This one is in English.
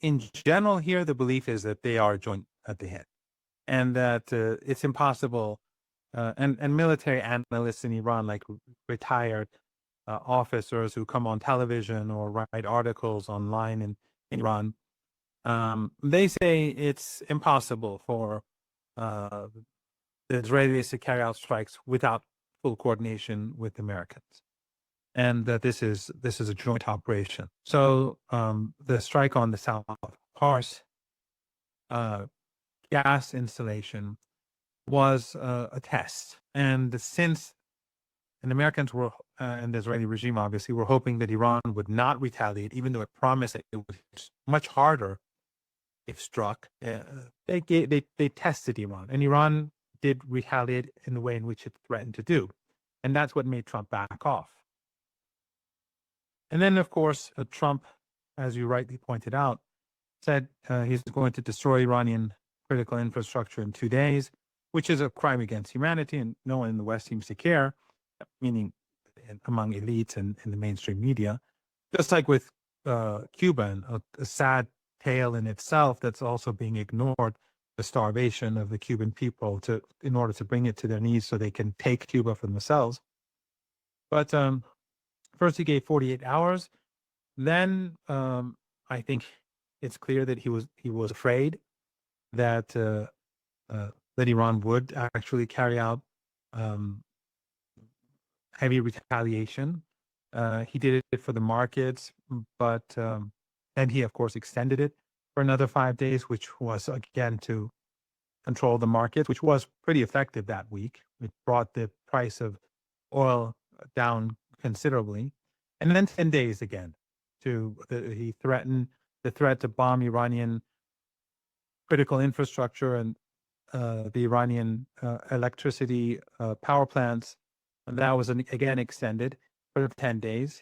in general here, the belief is that they are joint at the hip, and that it's impossible. And military analysts in Iran, like retired officers who come on television or write articles online in Iran, they say it's impossible for uh, the Israelis to carry out strikes without full coordination with Americans, and that this is a joint operation. So the strike on the South Pars uh, gas installation was a test, and since and Americans were and the Israeli regime obviously were hoping that Iran would not retaliate, even though it promised that it would hit much harder if struck. They tested Iran, and Iran did retaliate in the way in which it threatened to do, and that's what made Trump back off. And then, of course, Trump, as you rightly pointed out, said he's going to destroy Iranian critical infrastructure in 2 days, which is a crime against humanity, and no one in the West seems to care, meaning among elites and in the mainstream media. Just like with Cuba, a sad tale in itself that's also being ignored, the starvation of the Cuban people in order to bring it to their knees so they can take Cuba for themselves. But first he gave 48 hours. Then I think it's clear that he was afraid that that Iran would actually carry out heavy retaliation. He did it for the markets, but and he of course extended it for another 5 days, which was again to control the markets, which was pretty effective that week. It brought the price of oil down considerably, and then 10 days again. He threatened the threat to bomb Iranian critical infrastructure and the Iranian electricity power plants. And that was again extended for 10 days.